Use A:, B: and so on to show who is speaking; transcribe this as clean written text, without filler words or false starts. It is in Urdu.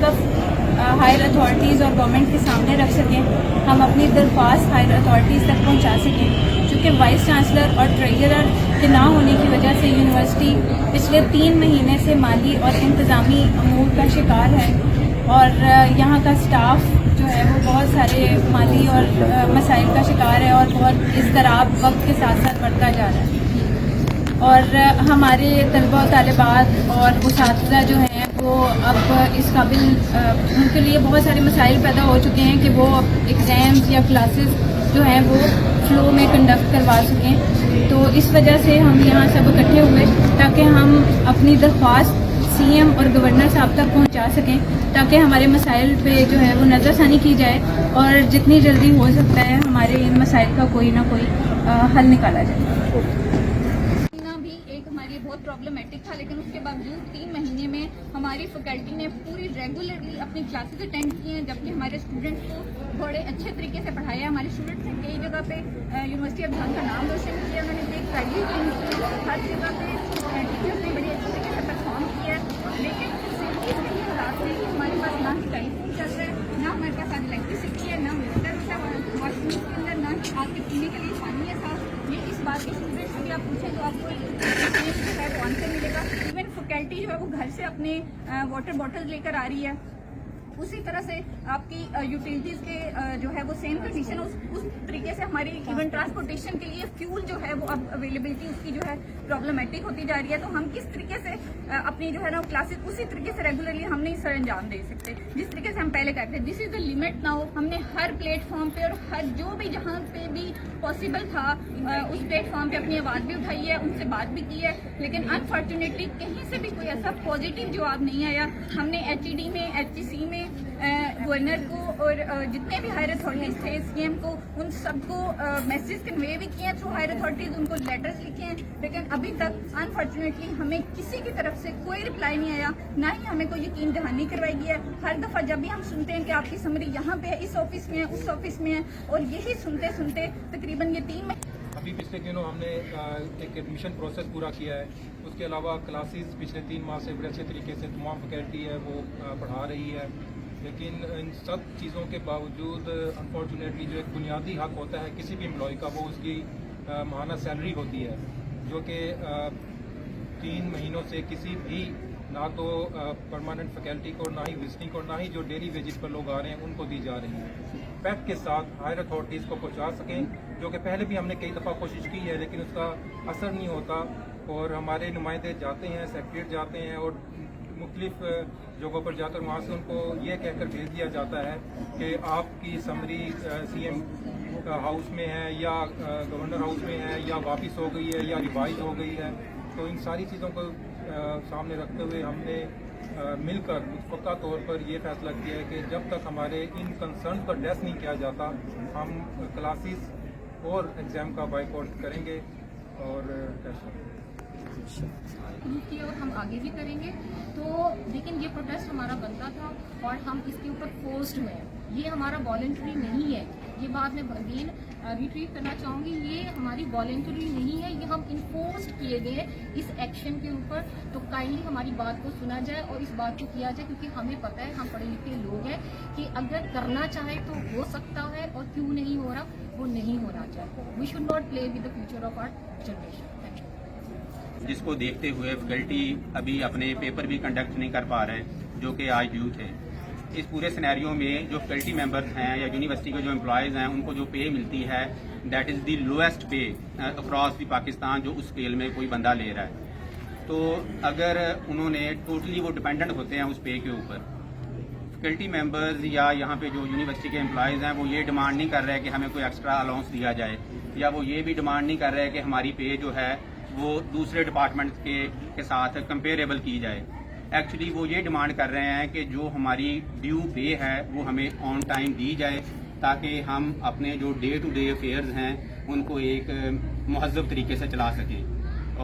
A: موقف ہائر اتھارٹیز اور گورنمنٹ کے سامنے رکھ سکیں, ہم اپنی درخواست ہائر اتھارٹیز تک پہنچا سکیں, چونکہ وائس چانسلر اور ٹریجرر کے نہ ہونے کی وجہ سے یونیورسٹی پچھلے 3 مہینے سے مالی اور انتظامی امور کا شکار ہے, اور یہاں کا اسٹاف جو ہے وہ بہت سارے مالی اور مسائل کا شکار ہے, اور بہت اضطراب وقت کے ساتھ ساتھ بڑھتا جا رہا ہے. اور ہمارے طلبہ و طالبات اور اساتذہ جو ہیں وہ اب اس قابل ان کے لیے بہت سارے مسائل پیدا ہو چکے ہیں کہ وہ ایگزامز یا کلاسز جو ہیں وہ فلو میں کنڈکٹ کروا سکیں. تو اس وجہ سے ہم یہاں سب اکٹھے ہوئے تاکہ ہم اپنی درخواست سی ایم اور گورنر صاحب تک پہنچا سکیں, تاکہ ہمارے مسائل پہ جو ہے وہ نظر ثانی کی جائے اور جتنی جلدی ہو سکتا ہے ہمارے ان مسائل کا کوئی نہ کوئی حل نکالا جائے.
B: بھی ایک ہمارے لیے بہت پرابلمٹک تھا, لیکن اس کے باوجود 3 مہینے میں ہماری فیکلٹی نے پوری ریگولرلی اپنی کلاسز اٹینڈ کی ہیں, جبکہ ہمارے اسٹوڈنٹ کو بڑے اچھے طریقے سے پڑھایا. ہمارے اسٹوڈنٹس نے کئی جگہ پہ یونیورسٹی آف جہاں کا نام روشن کیا, انہوں نے ایک ویلیو گین کی, ہر جگہ پہ ٹیچرس نے بڑی اچھی طریقے سے پرفارم کیا ہے. لیکن فیسلٹیز کے حالات میں ہمارے پاس نہ ٹیلی فون چل رہا ہے, نہ ہمارے پاس الیکٹریسٹی ہے, نہ موٹرس ہے واش روم کے اندر, نہ آپ کے پینے کے لیے پانی ہے صاف. یہ اس بات کے اسٹوڈنٹس سے بھی آپ پوچھیں تو آپ کو جو ہے وہ آنسر ملے گا. ایون فیکلٹی جو ہے وہ گھر سے اپنے واٹر بوٹل لے کر آ رہی ہے. اسی طرح سے آپ کی یوٹیلیٹیز کے جو ہے وہ سیم کنڈیشن اس طریقے سے ہماری ایون ٹرانسپورٹیشن کے لیے فیول جو ہے وہ اب اویلیبلٹی اس کی جو ہے پرابلمٹک ہوتی جا رہی ہے. تو ہم کس طریقے سے اپنی جو ہے نا کلاسز اسی طریقے سے ریگولرلی ہم نہیں سر انجام دے سکتے جس طریقے سے ہم پہلے کرتے ہیں. دس از دا لمٹ ناؤ. ہم نے ہر پلیٹ فارم پہ اور ہر جو بھی جہاں پہ بھی پاسبل تھا اس پلیٹ فارم پہ اپنی آواز بھی اٹھائی ہے, ان سے بات بھی کی ہے, لیکن انفارچونیٹلی کہیں سے بھی کوئی ایسا پازیٹیو جواب نہیں آیا. ہم نے ایچ ای ڈی میں, ایچ ای سی میں, گورنر کو اور جتنے بھی ہائر اتھارٹیز تھے سی ایم کو, ان سب کو میسیج کنوے بھی کیے ہیں تھرو ہائر اتھارٹیز, ان کو لیٹرز لکھے ہیں, لیکن ابھی تک انفارچونیٹلی ہمیں کسی کی طرف سے کوئی رپلائی نہیں آیا, نہ ہی ہمیں کوئی یقین دہانی کروائی گئی ہے. ہر دفعہ جب بھی ہم سنتے ہیں کہ آپ کی سمری یہاں پہ ہے, اس آفس میں ہے, اس آفس میں ہے, اور یہی سنتے سنتے تقریباً یہ 3
C: ابھی پچھلے دنوں ہم نے ایک ایڈمیشن پروسیس پورا کیا ہے. اس کے علاوہ کلاسز پچھلے 3 ماہ سے بڑے اچھے طریقے سے تمام فیکلٹی ہے وہ پڑھا رہی ہے, لیکن ان سب چیزوں کے باوجود انفارچونیٹلی جو ایک بنیادی حق ہوتا ہے کسی بھی امپلائی کا, وہ اس کی ماہانہ سیلری ہوتی ہے, جو کہ 3 مہینوں سے کسی بھی نہ تو پرماننٹ فیکلٹی کو, نہ ہی وزٹنگ کو, نہ ہی جو ڈیلی ویجز پر لوگ آ رہے ہیں ان کو دی جا رہی ہیں. فیکٹ کے ساتھ ہائر اتھارٹیز کو پہنچا سکیں, جو کہ پہلے بھی ہم نے کئی دفعہ کوشش کی ہے لیکن اس کا اثر نہیں ہوتا, اور ہمارے نمائندے جاتے ہیں, سیکریٹریٹ جاتے ہیں اور مختلف جگہوں پر جا کر وہاں سے ان کو یہ کہہ کر بھیج دیا جاتا ہے کہ آپ کی سمری سی ایم ہاؤس میں ہے یا گورنر ہاؤس میں ہے یا واپس ہو گئی ہے یا ریوائز ہو گئی ہے. تو ان ساری چیزوں کو سامنے رکھتے ہوئے ہم نے مل کر متفقہ طور پر یہ فیصلہ کیا ہے کہ جب تک ہمارے ان کنسرن پر ایڈریس نہیں کیا جاتا ہم کلاسز اور ایگزام کا بائیکاٹ کریں گے اور
D: کی اور ہم آگے بھی کریں گے. تو لیکن یہ پروٹیسٹ ہمارا بنتا تھا اور ہم اس کے اوپر فورسڈ ہوئے ہیں, یہ ہمارا والنٹری نہیں ہے. یہ بات میں اگین ریٹریٹ کرنا چاہوں گی, یہ ہماری والنٹری نہیں ہے, یہ ہم انفورسڈ کیے گئے اس ایکشن کے اوپر. تو کائنڈلی ہماری بات کو سنا جائے اور اس بات کو کیا جائے, کیونکہ ہمیں پتہ ہے, ہم پڑھے لکھے لوگ ہیں, کہ اگر کرنا چاہے تو ہو سکتا ہے, اور کیوں نہیں ہو رہا, وہ نہیں ہونا چاہے. We should not play with the future of our generation.
E: جس کو دیکھتے ہوئے فیکلٹی ابھی اپنے پیپر بھی کنڈکٹ نہیں کر پا رہے جو کہ آج ڈیو تھے. اس پورے سینیریو میں جو فیکلٹی ممبرز ہیں یا یونیورسٹی کے جو امپلائیز ہیں ان کو جو پے ملتی ہے that is the lowest pay across the Pakistan, جو اس اسکیل میں کوئی بندہ لے رہا ہے. تو اگر انہوں نے ٹوٹلی وہ ڈپینڈنٹ ہوتے ہیں اس پے کے اوپر. فیکلٹی ممبرز یا یہاں پہ جو یونیورسٹی کے امپلائیز ہیں وہ یہ ڈیمانڈ نہیں کر رہے کہ ہمیں کوئی ایکسٹرا الاؤنس دیا جائے, یا وہ یہ بھی ڈیمانڈ نہیں کر رہے کہ ہماری پے جو ہے وہ دوسرے ڈپارٹمنٹ کے ساتھ کمپیریبل کی جائے. ایکچولی وہ یہ ڈیمانڈ کر رہے ہیں کہ جو ہماری ڈیو پے ہے وہ ہمیں آن ٹائم دی جائے, تاکہ ہم اپنے جو ڈے ٹو ڈے افیئرز ہیں ان کو ایک مہذب طریقے سے چلا سکیں.